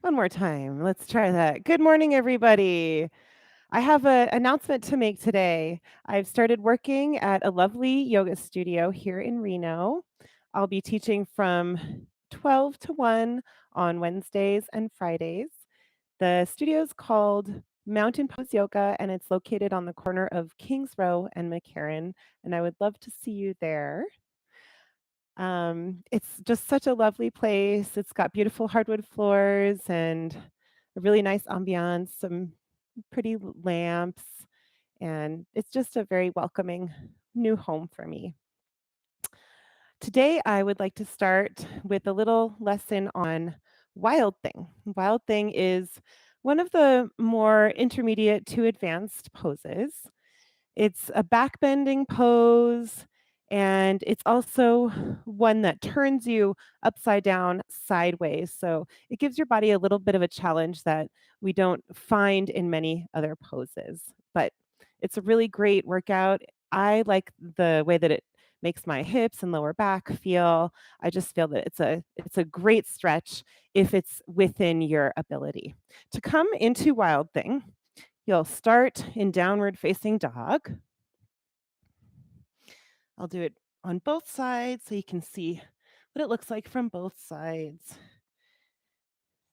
One more time. Let's try that. Good morning, everybody. I have an announcement to make today. I've started working at a lovely yoga studio here in Reno. I'll be teaching from 12 to 1 on Wednesdays and Fridays. The studio is called Mountain Pose Yoga, and it's located on the corner of Kings Row and McCarran, and I would love to see you there. It's just such a lovely place. It's got beautiful hardwood floors and a really nice ambiance, some pretty lamps, and it's just a very welcoming new home for me. Today, I would like to start with a little lesson on Wild Thing. Wild Thing is one of the more intermediate to advanced poses. It's a backbending pose, and it's also one that turns you upside down sideways. So it gives your body a little bit of a challenge that we don't find in many other poses. But it's a really great workout. I like the way that it makes my hips and lower back feel. I just feel that it's a great stretch if it's within your ability. To come into Wild Thing, you'll start in downward facing dog. I'll do it on both sides so you can see what it looks like from both sides.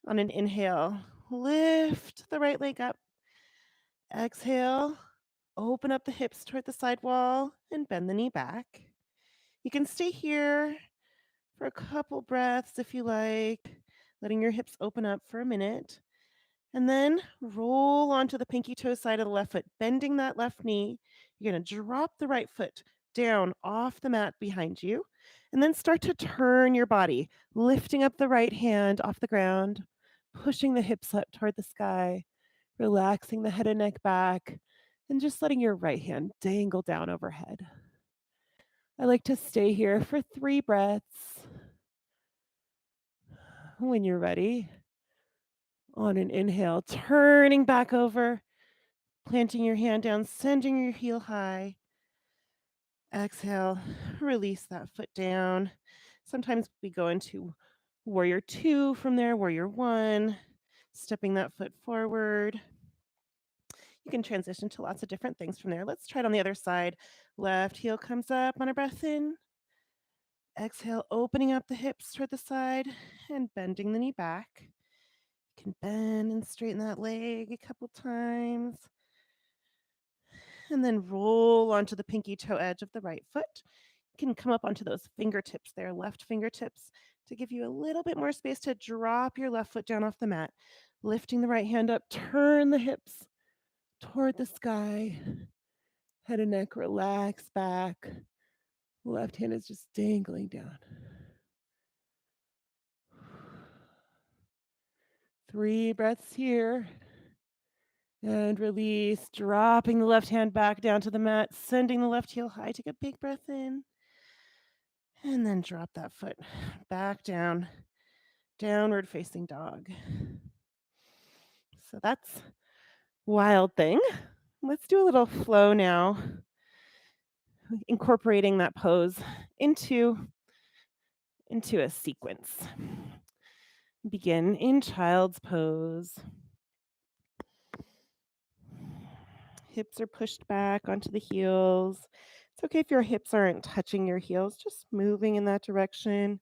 On an inhale, lift the right leg up. Exhale, open up the hips toward the side wall and bend the knee back. You can stay here for a couple breaths if you like, letting your hips open up for a minute. And then roll onto the pinky toe side of the left foot, bending that left knee. You're going to drop the right foot down off the mat behind you. And then start to turn your body, lifting up the right hand off the ground, pushing the hips up toward the sky, relaxing the head and neck back, and just letting your right hand dangle down overhead. I like to stay here for 3 breaths. When you're ready, on an inhale, turning back over, planting your hand down, sending your heel high. Exhale, release that foot down. Sometimes we go into warrior 2 from there, warrior 1, stepping that foot forward. You can transition to lots of different things from there. Let's try it on the other side. Left heel comes up on a breath in. Exhale, opening up the hips toward the side and bending the knee back. You can bend and straighten that leg a couple times. And then roll onto the pinky toe edge of the right foot. You can come up onto those fingertips there, left fingertips, to give you a little bit more space to drop your left foot down off the mat. Lifting the right hand up, turn the hips toward the sky. Head and neck relax back. Left hand is just dangling down. 3 breaths here. And release, dropping the left hand back down to the mat, sending the left heel high. Take a big breath in. And then drop that foot back down, downward facing dog. So that's Wild Thing. Let's do a little flow now, incorporating that pose into a sequence. Begin in child's pose. Hips are pushed back onto the heels. It's okay if your hips aren't touching your heels, just moving in that direction.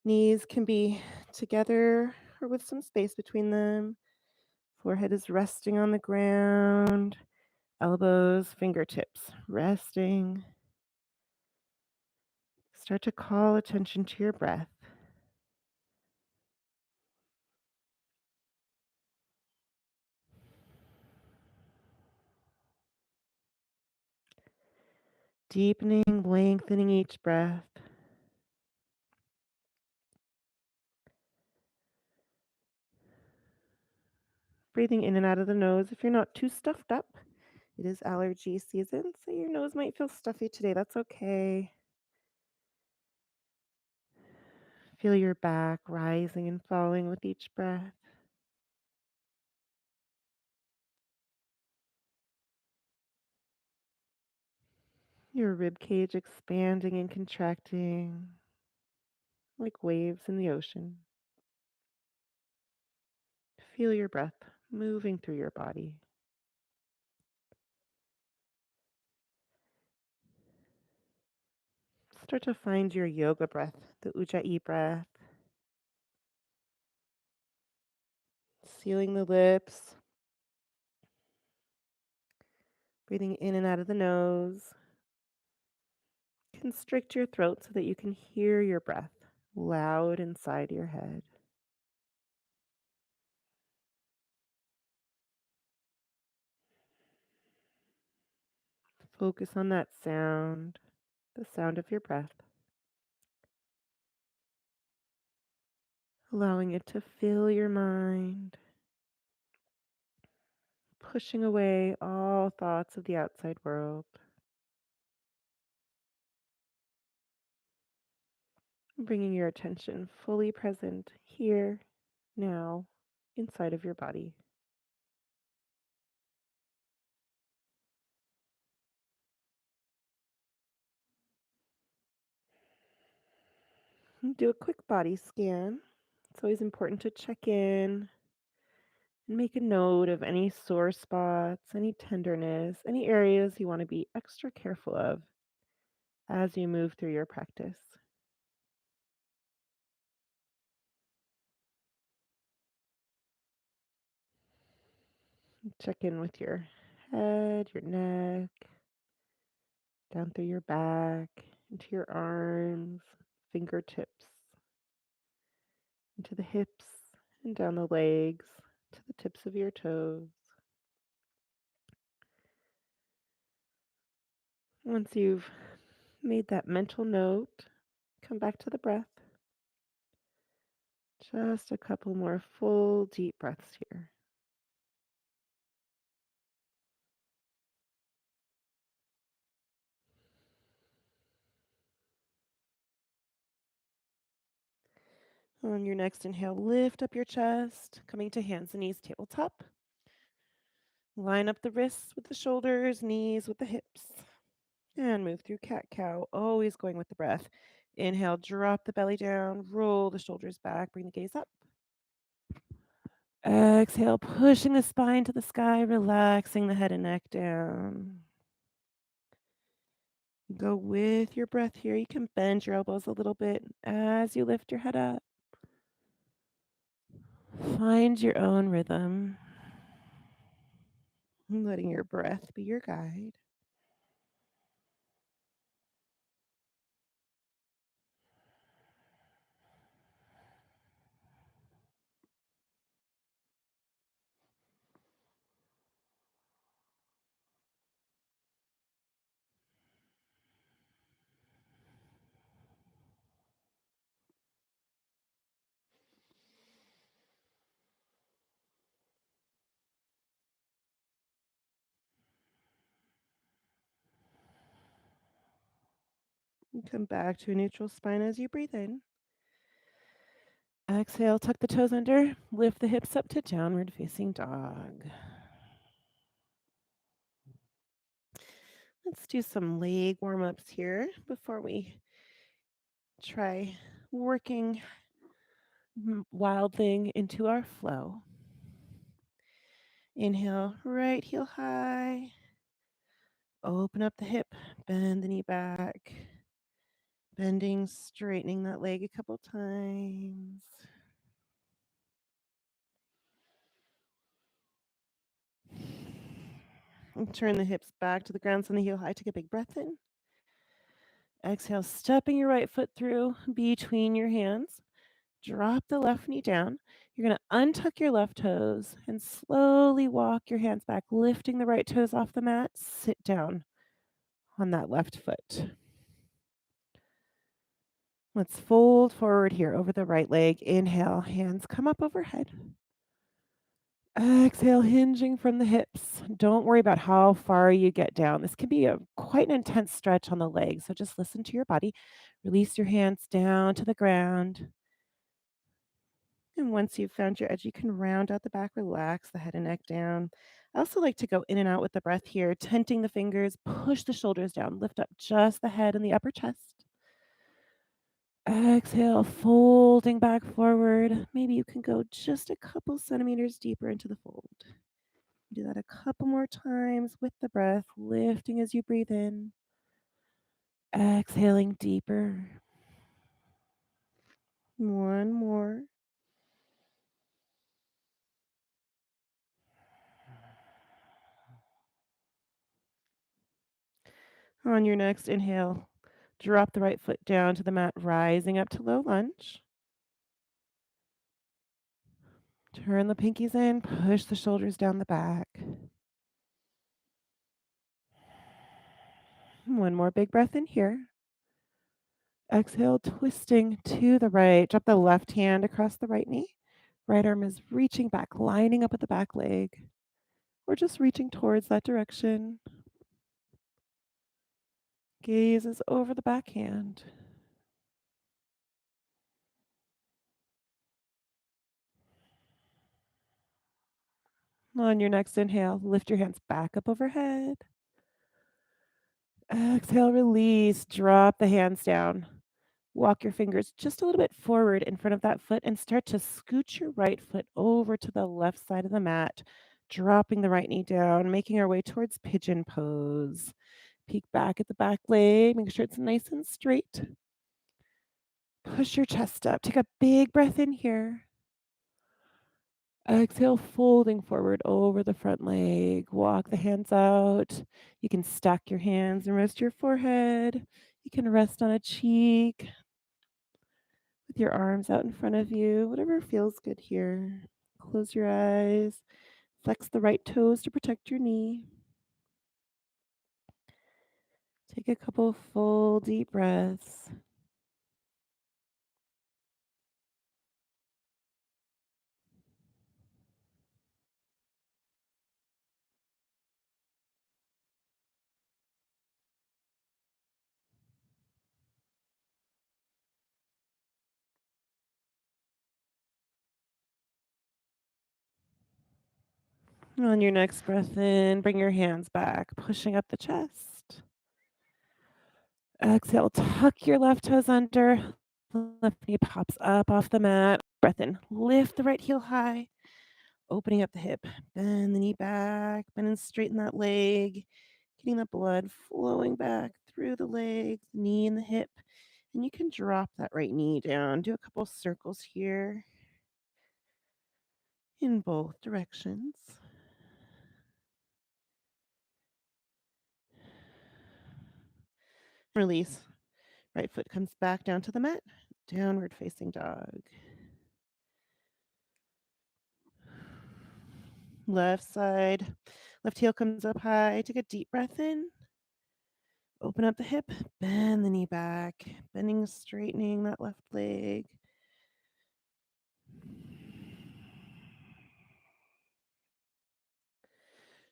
Knees can be together or with some space between them. Forehead is resting on the ground. Elbows, fingertips resting. Start to call attention to your breath. Deepening, lengthening each breath. Breathing in and out of the nose if you're not too stuffed up. It is allergy season, so your nose might feel stuffy today. That's okay. Feel your back rising and falling with each breath. Your rib cage expanding and contracting like waves in the ocean. Feel your breath moving through your body. Start to find your yoga breath, the Ujjayi breath, sealing the lips, breathing in and out of the nose. Constrict your throat so that you can hear your breath loud inside your head. Focus on that sound, the sound of your breath, allowing it to fill your mind, pushing away all thoughts of the outside world, bringing your attention fully present here, now, inside of your body. Do a quick body scan. It's always important to check in and make a note of any sore spots, any tenderness, any areas you want to be extra careful of as you move through your practice. Check in with your head, your neck, down through your back, into your arms, fingertips, into the hips, and down the legs, to the tips of your toes. Once you've made that mental note, come back to the breath. Just a couple more full, deep breaths here. On your next inhale, lift up your chest, coming to hands and knees, tabletop. Line up the wrists with the shoulders, knees with the hips. And move through cat cow, always going with the breath. Inhale, drop the belly down, roll the shoulders back, bring the gaze up. Exhale, pushing the spine to the sky, relaxing the head and neck down. Go with your breath here. You can bend your elbows a little bit as you lift your head up. Find your own rhythm, letting your breath be your guide. And come back to a neutral spine as you breathe in. Exhale, tuck the toes under, lift the hips up to downward facing dog. Let's do some leg warm-ups here before we try working Wild Thing into our flow. Inhale, right heel high. Open up the hip, bend the knee back. Bending, straightening that leg a couple times. And turn the hips back to the ground, send the heel high. Take a big breath in. Exhale, stepping your right foot through between your hands. Drop the left knee down. You're going to untuck your left toes and slowly walk your hands back, lifting the right toes off the mat. Sit down on that left foot. Let's fold forward here over the right leg. Inhale, hands come up overhead. Exhale, hinging from the hips. Don't worry about how far you get down. This can be quite an intense stretch on the legs, so just listen to your body. Release your hands down to the ground. And once you've found your edge, you can round out the back, relax the head and neck down. I also like to go in and out with the breath here, tenting the fingers, push the shoulders down, lift up just the head and the upper chest. Exhale, folding back forward. Maybe you can go just a couple centimeters deeper into the fold. Do that a couple more times with the breath, lifting as you breathe in, exhaling deeper. One more. On your next inhale, drop the right foot down to the mat, rising up to low lunge. Turn the pinkies in, push the shoulders down the back. One more big breath in here. Exhale, twisting to the right. Drop the left hand across the right knee. Right arm is reaching back, lining up with the back leg. We're just reaching towards that direction. Gaze is over the back hand. On your next inhale, lift your hands back up overhead. Exhale, release. Drop the hands down. Walk your fingers just a little bit forward in front of that foot and start to scoot your right foot over to the left side of the mat, dropping the right knee down, making our way towards pigeon pose. Peek back at the back leg, make sure it's nice and straight. Push your chest up. Take a big breath in here. Exhale, folding forward over the front leg. Walk the hands out. You can stack your hands and rest your forehead. You can rest on a cheek with your arms out in front of you, whatever feels good here. Close your eyes. Flex the right toes to protect your knee. Take a couple full deep breaths. On your next breath in, bring your hands back, pushing up the chest. Exhale, tuck your left toes under. Left knee pops up off the mat. Breath in, lift the right heel high, opening up the hip. Bend the knee back, bend and straighten that leg, getting the blood flowing back through the leg, knee and the hip. And you can drop that right knee down. Do a couple circles here in both directions. Release. Right foot comes back down to the mat. Downward facing dog. Left side. Left heel comes up high. Take a deep breath in. Open up the hip. Bend the knee back. Bending, straightening that left leg.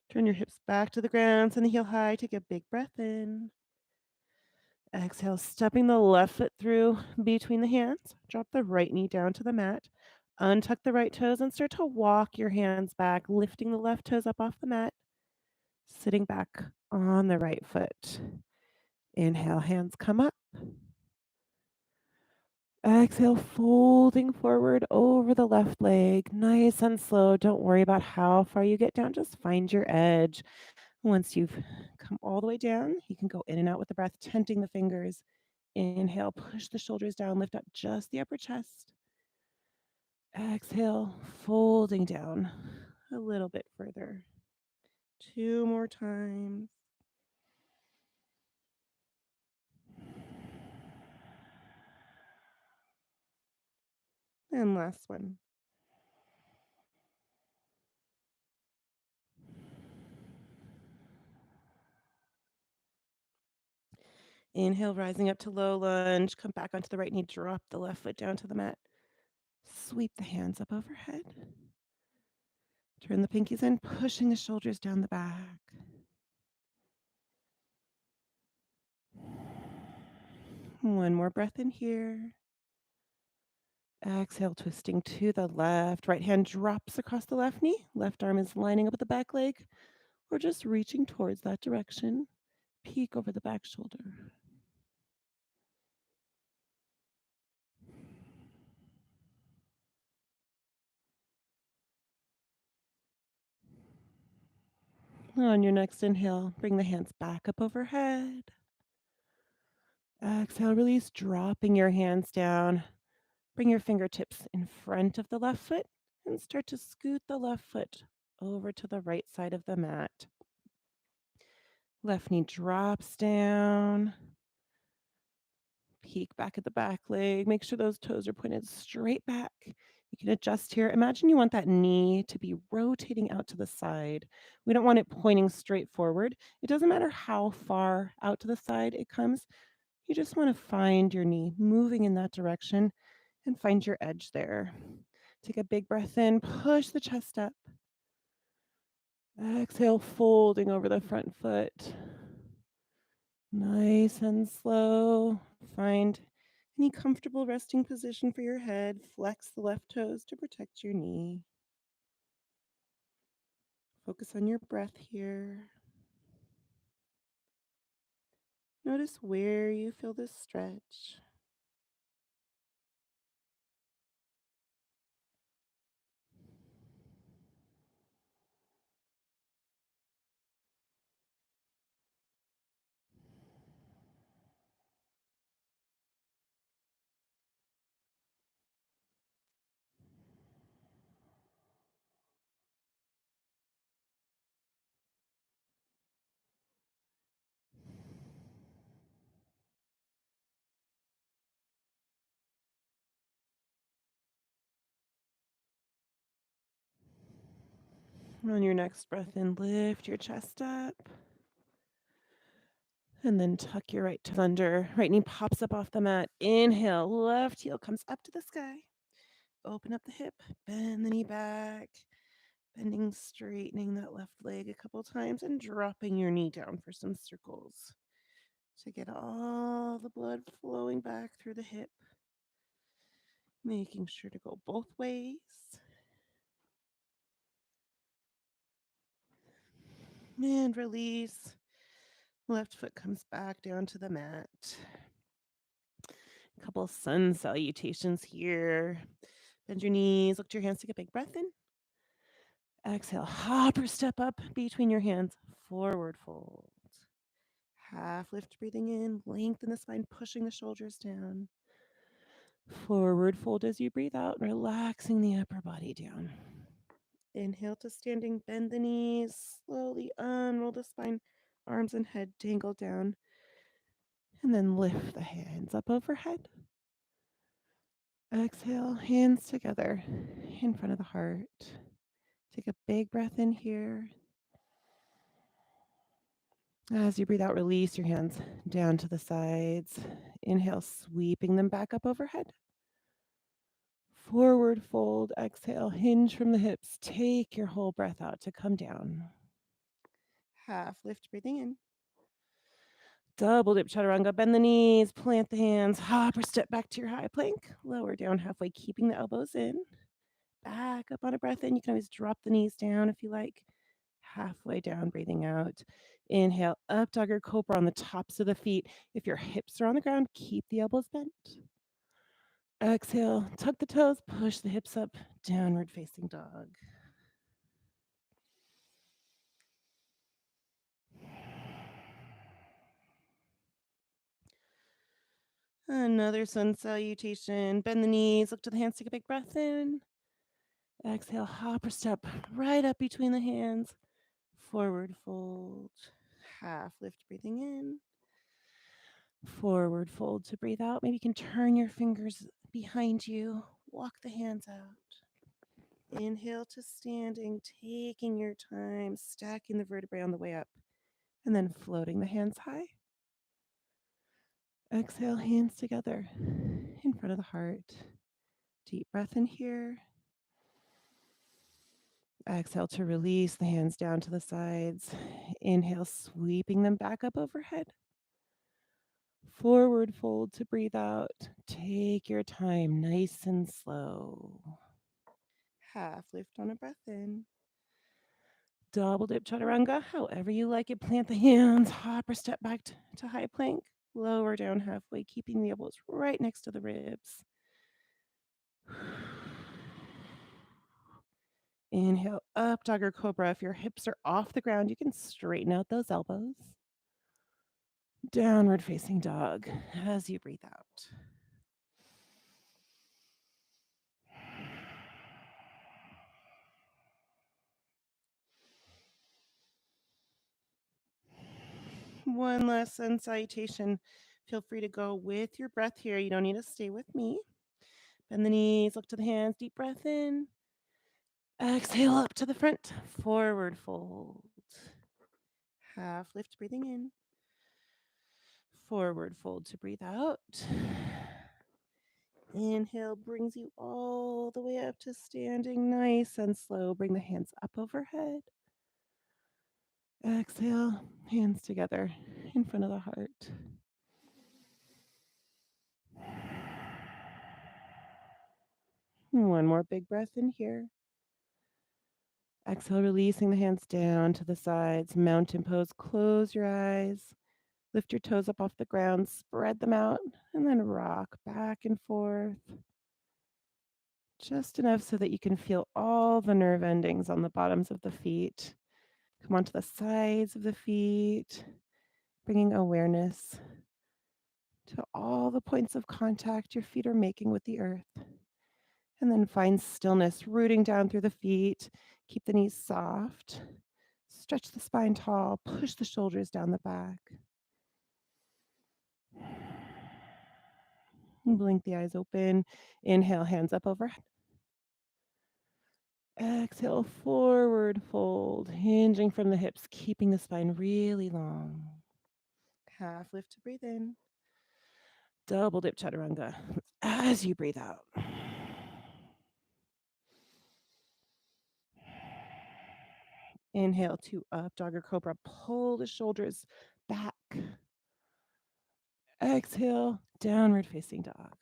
Turn your hips back to the ground. Send the heel high. Take a big breath in. Exhale, stepping the left foot through between the hands. Drop the right knee down to the mat. Untuck the right toes and start to walk your hands back, lifting the left toes up off the mat. Sitting back on the right foot. Inhale, hands come up. Exhale, folding forward over the left leg. Nice and slow. Don't worry about how far you get down. Just find your edge. Once you've come all the way down, you can go in and out with the breath, tenting the fingers. Inhale, push the shoulders down, lift up just the upper chest. Exhale, folding down a little bit further. Two more times. And last one. Inhale, rising up to low lunge. Come back onto the right knee. Drop the left foot down to the mat. Sweep the hands up overhead. Turn the pinkies in, pushing the shoulders down the back. One more breath in here. Exhale, twisting to the left. Right hand drops across the left knee. Left arm is lining up with the back leg. Or just reaching towards that direction. Peek over the back shoulder. On your next inhale, bring the hands back up overhead. Exhale, release, dropping your hands down. Bring your fingertips in front of the left foot and start to scoot the left foot over to the right side of the mat. Left knee drops down. Peek back at the back leg. Make sure those toes are pointed straight back. You can adjust here. Imagine you want that knee to be rotating out to the side. We don't want it pointing straight forward. It doesn't matter how far out to the side it comes. You just want to find your knee moving in that direction and find your edge there. Take a big breath in, push the chest up. Exhale, folding over the front foot. Nice and slow. Find any comfortable resting position for your head. Flex the left toes to protect your knee. Focus on your breath here. Notice where you feel this stretch. On your next breath in, lift your chest up. And then tuck your right toe under. Right knee pops up off the mat. Inhale, left heel comes up to the sky. Open up the hip, bend the knee back. Bending, straightening that left leg a couple times and dropping your knee down for some circles to get all the blood flowing back through the hip. Making sure to go both ways. And release. Left foot comes back down to the mat. A couple sun salutations here. Bend your knees, look to your hands, take a big breath in. Exhale, hop or step up between your hands, forward fold. Half lift, breathing in, lengthen the spine, pushing the shoulders down. Forward fold as you breathe out, relaxing the upper body down. Inhale to standing, bend the knees, slowly unroll the spine, arms and head dangle down, and then lift the hands up overhead. Exhale, hands together in front of the heart. Take a big breath in here. As you breathe out, release your hands down to the sides. Inhale, sweeping them back up overhead. Forward fold, exhale, hinge from the hips. Take your whole breath out to come down. Half lift, breathing in. Double dip chaturanga, bend the knees, plant the hands, hop or step back to your high plank. Lower down halfway, keeping the elbows in. Back up on a breath in. You can always drop the knees down if you like. Halfway down, breathing out. Inhale, up dog or cobra on the tops of the feet. If your hips are on the ground, keep the elbows bent. Exhale, tuck the toes, push the hips up, downward facing dog. Another sun salutation. Bend the knees, look to the hands, take a big breath in. Exhale, hop or step right up between the hands. Forward fold. Half lift, breathing in. Forward fold to breathe out. Maybe you can turn your fingers behind you. Walk the hands out. Inhale to standing, taking your time, stacking the vertebrae on the way up, and then floating the hands high. Exhale, hands together in front of the heart. Deep breath in here. Exhale to release the hands down to the sides. Inhale, sweeping them back up overhead. Forward fold to breathe out. Take your time, nice and slow. Half lift on a breath in. Double dip chaturanga, however you like it. Plant the hands, hop or step back to high plank. Lower down halfway, keeping the elbows right next to the ribs. Inhale, up dog or cobra. If your hips are off the ground, you can straighten out those elbows. Downward facing dog as you breathe out. One last sun salutation. Feel free to go with your breath here. You don't need to stay with me. Bend the knees, look to the hands, deep breath in. Exhale up to the front, forward fold. Half lift, breathing in. Forward fold to breathe out. Inhale brings you all the way up to standing nice and slow. Bring the hands up overhead. Exhale, hands together in front of the heart. One more big breath in here. Exhale, releasing the hands down to the sides. Mountain pose. Close your eyes. Lift your toes up off the ground. Spread them out. And then rock back and forth. Just enough so that you can feel all the nerve endings on the bottoms of the feet. Come onto the sides of the feet, bringing awareness to all the points of contact your feet are making with the earth. And then find stillness, rooting down through the feet. Keep the knees soft. Stretch the spine tall. Push the shoulders down the back. Blink the eyes open. Inhale, hands up overhead. Exhale, forward fold, hinging from the hips, keeping the spine really long. Half lift to breathe in. Double dip chaturanga as you breathe out. Inhale to up dog or cobra. Pull the shoulders back. Exhale, downward facing dog.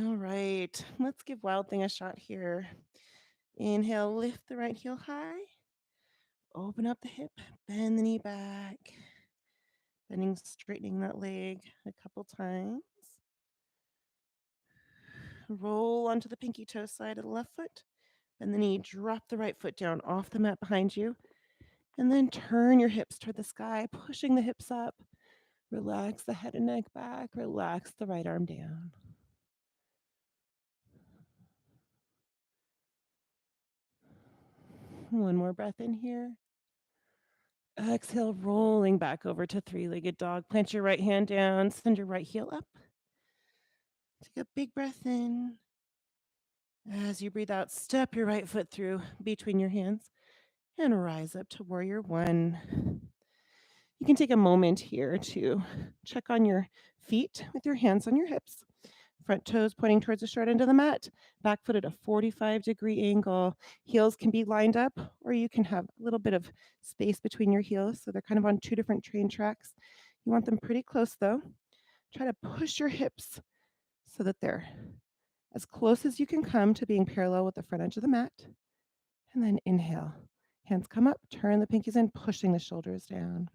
All right, let's give Wild Thing a shot here. Inhale, lift the right heel high. Open up the hip, bend the knee back. Bending, straightening that leg a couple times. Roll onto the pinky toe side of the left foot. Bend the knee, drop the right foot down off the mat behind you. And then turn your hips toward the sky, pushing the hips up. Relax the head and neck back. Relax the right arm down. One more breath in here. Exhale, rolling back over to three-legged dog. Plant your right hand down, send your right heel up. Take a big breath in. As you breathe out, step your right foot through between your hands and rise up to warrior one. You can take a moment here to check on your feet with your hands on your hips. Front toes pointing towards the short end of the mat, back foot at a 45-degree angle. Heels can be lined up, or you can have a little bit of space between your heels, so they're kind of on two different train tracks. You want them pretty close though. Try to push your hips so that they're as close as you can come to being parallel with the front edge of the mat. And then inhale. Hands come up, turn the pinkies in, pushing the shoulders down.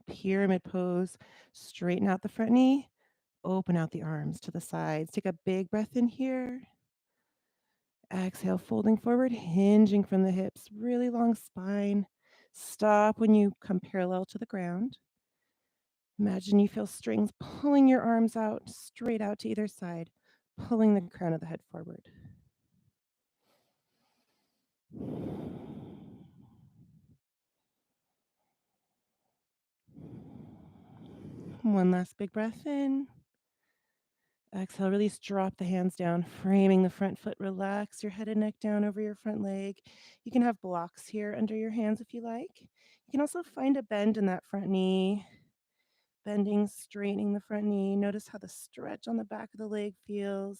Pyramid pose. Straighten out the front knee. Open out the arms to the sides. Take a big breath in here. Exhale, folding forward, hinging from the hips. Really long spine. Stop when you come parallel to the ground. Imagine you feel strings pulling your arms out, straight out to either side, pulling the crown of the head forward. One last big breath in. Exhale, release, drop the hands down, framing the front foot. Relax your head and neck down over your front leg. You can have blocks here under your hands if you like. You can also find a bend in that front knee. Bending, straightening the front knee. Notice how the stretch on the back of the leg feels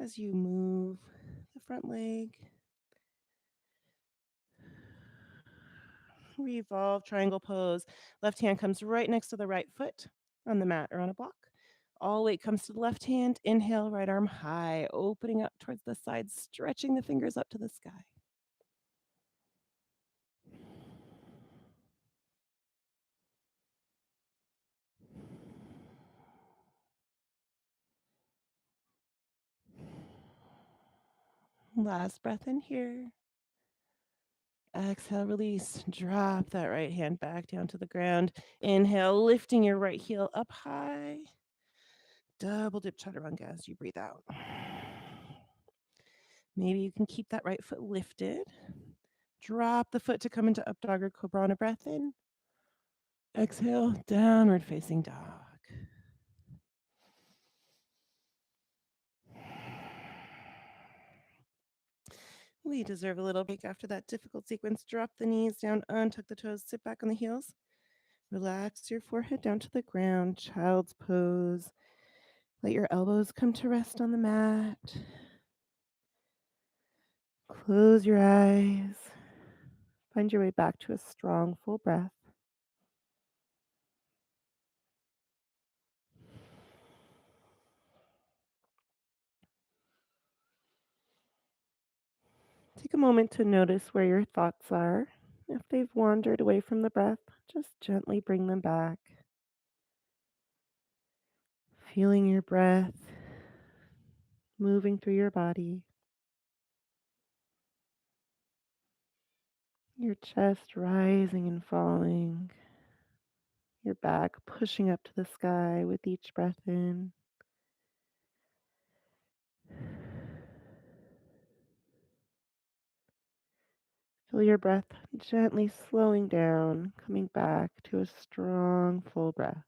as you move the front leg. Revolve, triangle pose. Left hand comes right next to the right foot on the mat or on a block. All weight comes to the left hand. Inhale, right arm high, opening up towards the side, stretching the fingers up to the sky. Last breath in here. Exhale, release. Drop that right hand back down to the ground. Inhale, lifting your right heel up high. Double dip chaturanga as you breathe out. Maybe you can keep that right foot lifted. Drop the foot to come into up dog or cobra on a breath in. Exhale, downward facing dog. We deserve a little break after that difficult sequence. Drop the knees down, untuck the toes, sit back on the heels. Relax your forehead down to the ground, child's pose. Let your elbows come to rest on the mat. Close your eyes. Find your way back to a strong, full breath. Take a moment to notice where your thoughts are. If they've wandered away from the breath, just gently bring them back. Feeling your breath moving through your body, your chest rising and falling, your back pushing up to the sky with each breath in. Feel your breath gently slowing down, coming back to a strong, full breath.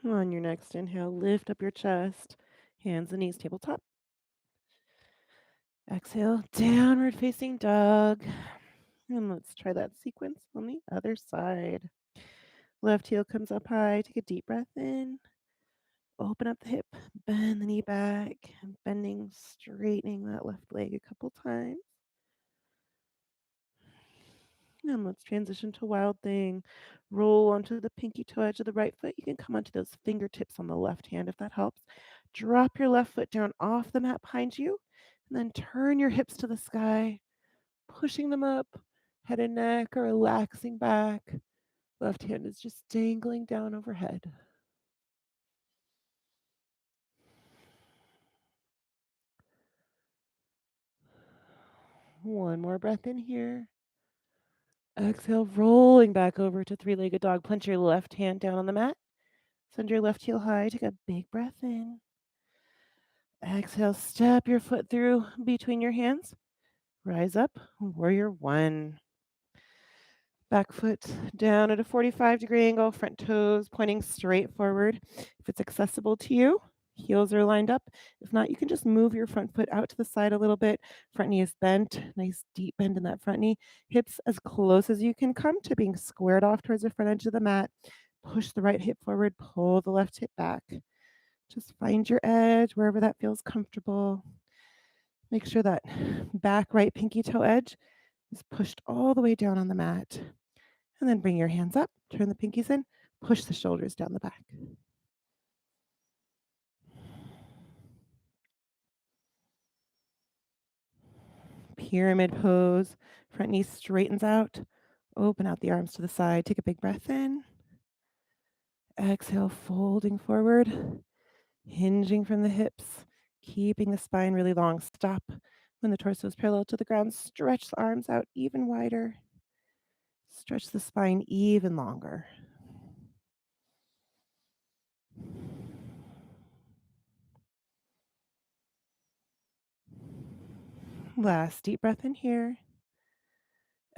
On your next inhale, lift up your chest, hands and knees tabletop. Exhale, downward facing dog. And let's try that sequence on the other side. Left heel comes up high. Take a deep breath in. Open up the hip, bend the knee back, bending, straightening that left leg a couple times. And let's transition to wild thing. Roll onto the pinky toe edge of the right foot. You can come onto those fingertips on the left hand if that helps. Drop your left foot down off the mat behind you, and then turn your hips to the sky, pushing them up. Head and neck are relaxing back. Left hand is just dangling down overhead. One more breath in here. Exhale, rolling back over to three-legged dog. Plant your left hand down on the mat. Send your left heel high. Take a big breath in. Exhale, step your foot through between your hands. Rise up, warrior one. Back foot down at a 45-degree angle, front toes pointing straight forward. If it's accessible to you, heels are lined up. If not, you can just move your front foot out to the side a little bit. Front knee is bent, nice deep bend in that front knee. Hips as close as you can come to being squared off towards the front edge of the mat. Push the right hip forward, pull the left hip back. Just find your edge wherever that feels comfortable. Make sure that back right pinky toe edge is pushed all the way down on the mat. And then bring your hands up, turn the pinkies in, push the shoulders down the back. Pyramid pose, front knee straightens out, open out the arms to the side, take a big breath in. Exhale, folding forward, hinging from the hips, keeping the spine really long. Stop when the torso is parallel to the ground. Stretch the arms out even wider. Stretch the spine even longer. Last deep breath in here.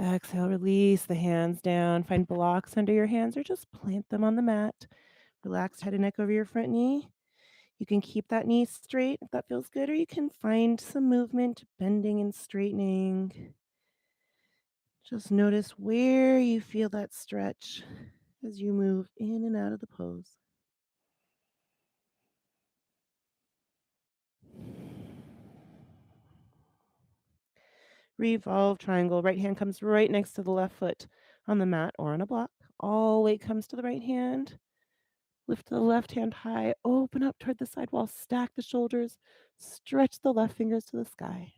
Exhale, release the hands down. Find blocks under your hands or just plant them on the mat. Relax head and neck over your front knee. You can keep that knee straight if that feels good, or you can find some movement, bending and straightening. Just notice where you feel that stretch as you move in and out of the pose. Revolve triangle. Right hand comes right next to the left foot on the mat or on a block. All weight comes to the right hand. Lift the left hand high, open up toward the side wall, stack the shoulders, stretch the left fingers to the sky.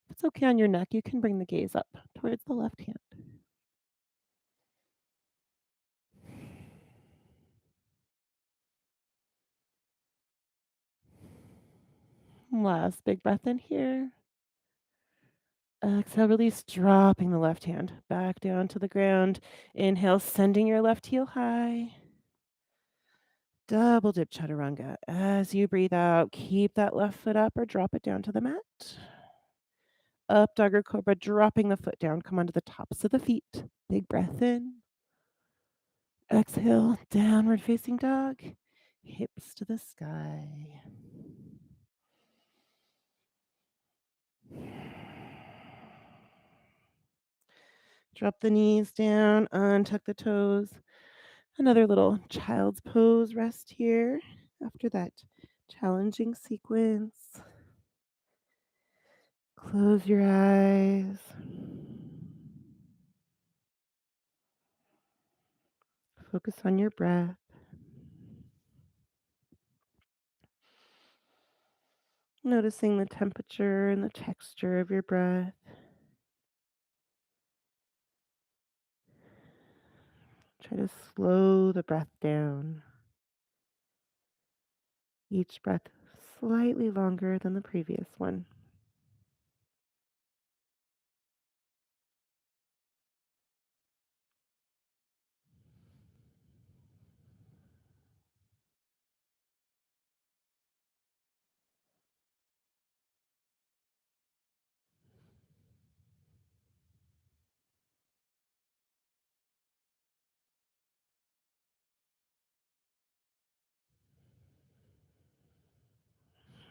If it's okay on your neck, you can bring the gaze up towards the left hand. Last big breath in here. Exhale, release, dropping the left hand back down to the ground. Inhale, sending your left heel high. Double dip chaturanga. As you breathe out, keep that left foot up or drop it down to the mat. Up dog or cobra, dropping the foot down. Come onto the tops of the feet. Big breath in. Exhale, downward facing dog. Hips to the sky. Drop the knees down, untuck the toes. Another little child's pose rest here after that challenging sequence. Close your eyes. Focus on your breath. Noticing the temperature and the texture of your breath. Try to slow the breath down. Each breath slightly longer than the previous one.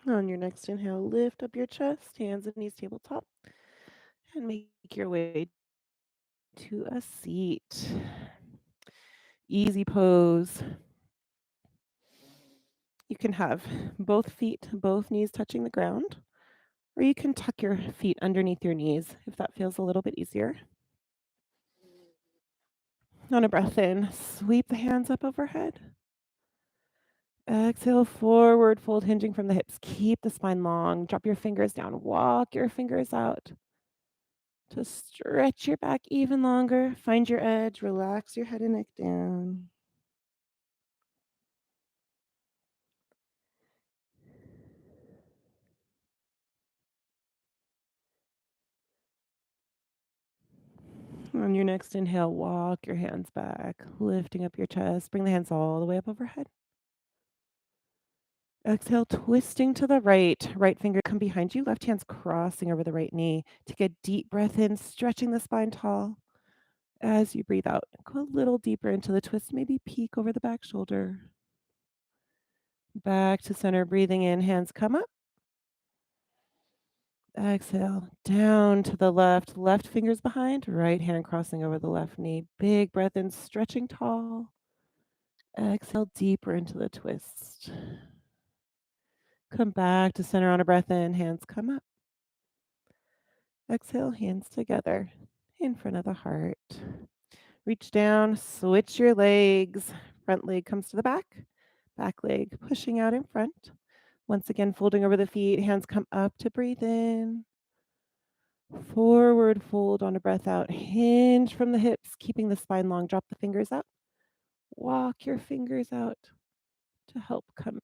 On your next inhale, lift up your chest, hands and knees tabletop, and make your way to a seat. Easy pose. You can have both feet, both knees touching the ground, or you can tuck your feet underneath your knees if that feels a little bit easier. On a breath in, sweep the hands up overhead. Exhale, forward fold, hinging from the hips. Keep the spine long. Drop your fingers down. Walk your fingers out to stretch your back even longer. Find your edge. Relax your head and neck down. On your next inhale, walk your hands back, lifting up your chest. Bring the hands all the way up overhead. Exhale, twisting to the right. Right finger come behind you. Left hand's crossing over the right knee. Take a deep breath in, stretching the spine tall. As you breathe out, go a little deeper into the twist. Maybe peek over the back shoulder. Back to center, breathing in. Hands come up. Exhale, down to the left. Left fingers behind. Right hand crossing over the left knee. Big breath in, stretching tall. Exhale, deeper into the twist. Come back to center on a breath in. Hands come up. Exhale, hands together in front of the heart. Reach down, switch your legs. Front leg comes to the back leg pushing out in front. Once again, folding over the feet, hands come up to breathe in. Forward fold on a breath out. Hinge from the hips, keeping the spine long. Drop the fingers out. Walk your fingers out to help come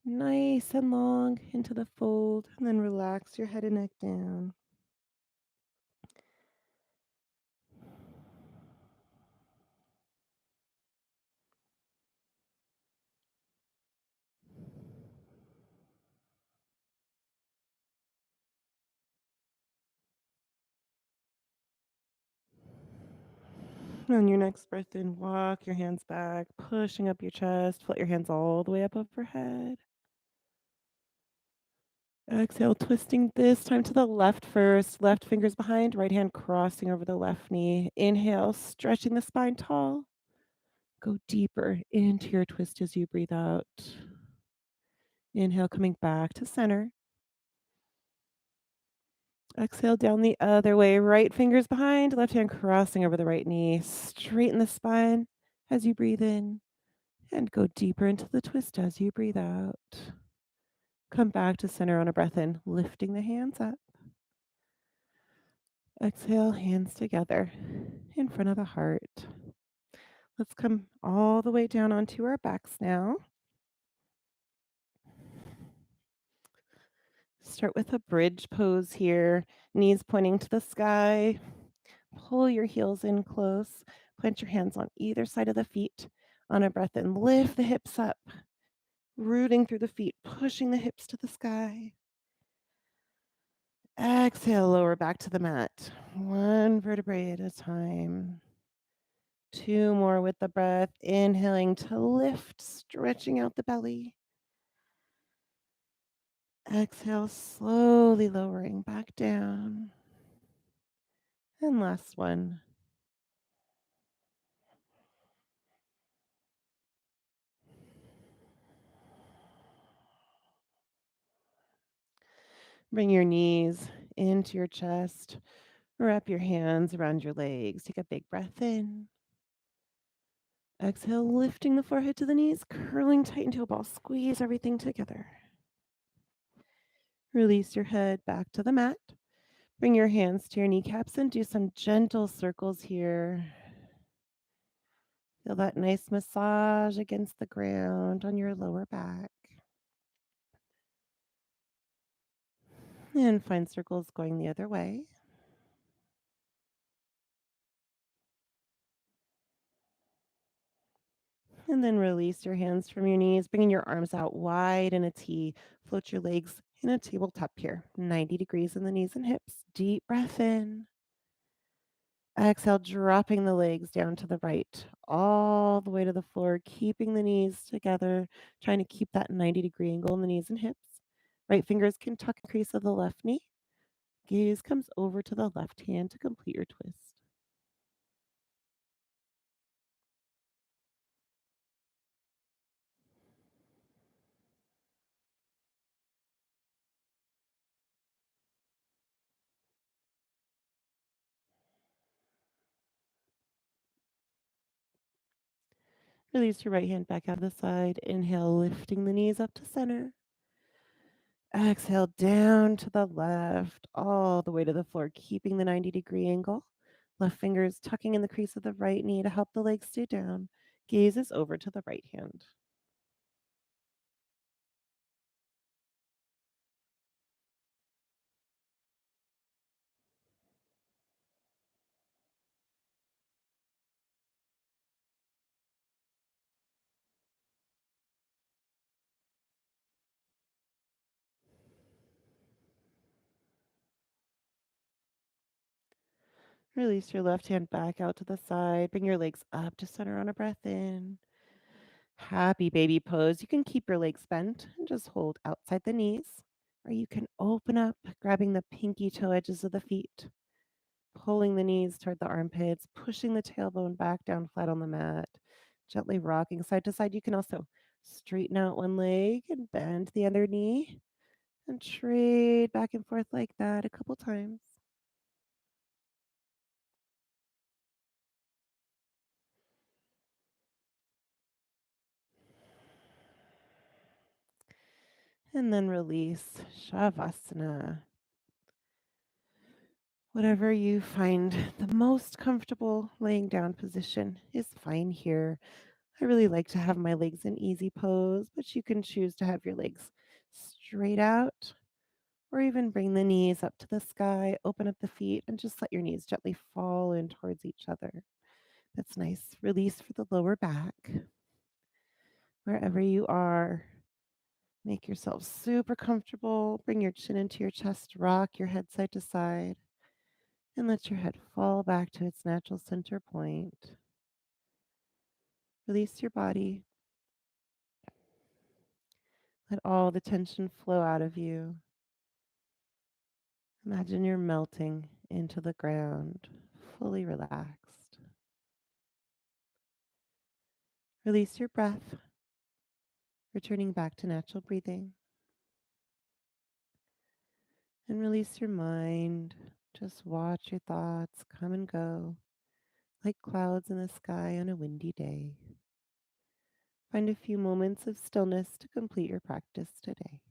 nice and long into the fold. And then relax your head and neck down. On your next breath in, walk your hands back, pushing up your chest. Float your hands all the way up overhead. Exhale, twisting this time to the left first. Left fingers behind, right hand crossing over the left knee. Inhale, stretching the spine tall. Go deeper into your twist as you breathe out. Inhale, coming back to center. Exhale down the other way. Right fingers behind, left hand crossing over the right knee. Straighten the spine as you breathe in and go deeper into the twist as you breathe out. Come back to center on a breath in, lifting the hands up. Exhale, hands together in front of the heart. Let's come all the way down onto our backs now. Start with a bridge pose here, knees pointing to the sky. Pull your heels in close. Plant your hands on either side of the feet. On a breath in, lift the hips up, rooting through the feet, pushing the hips to the sky. Exhale, lower back to the mat. One vertebrae at a time. Two more with the breath. Inhaling to lift, stretching out the belly. Exhale, slowly lowering back down. And last one. Bring your knees into your chest. Wrap your hands around your legs. Take a big breath in. Exhale, lifting the forehead to the knees, curling tight into a ball. Squeeze everything together. Release your head back to the mat. Bring your hands to your kneecaps and do some gentle circles here. Feel that nice massage against the ground on your lower back. And find circles going the other way. And then release your hands from your knees, bringing your arms out wide in a T. Float your legs in a tabletop here, 90 degrees in the knees and hips. Deep breath in. Exhale, dropping the legs down to the right, all the way to the floor, keeping the knees together, trying to keep that 90-degree angle in the knees and hips. Right fingers can tuck the crease of the left knee. Gaze comes over to the left hand to complete your twist. Release your right hand back out of the side. Inhale, lifting the knees up to center. Exhale down to the left, all the way to the floor, keeping the 90-degree angle. Left fingers tucking in the crease of the right knee to help the legs stay down. Gaze is over to the right hand. Release your left hand back out to the side. Bring your legs up to center on a breath in. Happy baby pose. You can keep your legs bent and just hold outside the knees, or you can open up, grabbing the pinky toe edges of the feet, pulling the knees toward the armpits, pushing the tailbone back down flat on the mat, gently rocking side to side. You can also straighten out one leg and bend the other knee and trade back and forth like that a couple times. And then release Shavasana. Whatever you find the most comfortable laying down position is fine here. I really like to have my legs in easy pose, but you can choose to have your legs straight out or even bring the knees up to the sky, open up the feet, and just let your knees gently fall in towards each other. That's nice. Release for the lower back. Wherever you are, make yourself super comfortable. Bring your chin into your chest, rock your head side to side, and let your head fall back to its natural center point. Release your body. Let all the tension flow out of you. Imagine you're melting into the ground, fully relaxed. Release your breath, returning back to natural breathing. and release your mind. Just watch your thoughts come and go like clouds in the sky on a windy day. Find a few moments of stillness to complete your practice today.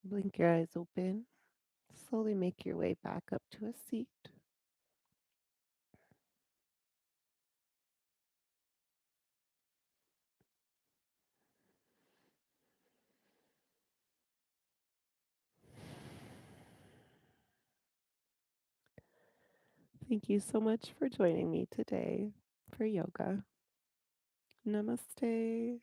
Blink your eyes open. Slowly make your way back up to a seat. Thank you so much for joining me today for yoga. Namaste.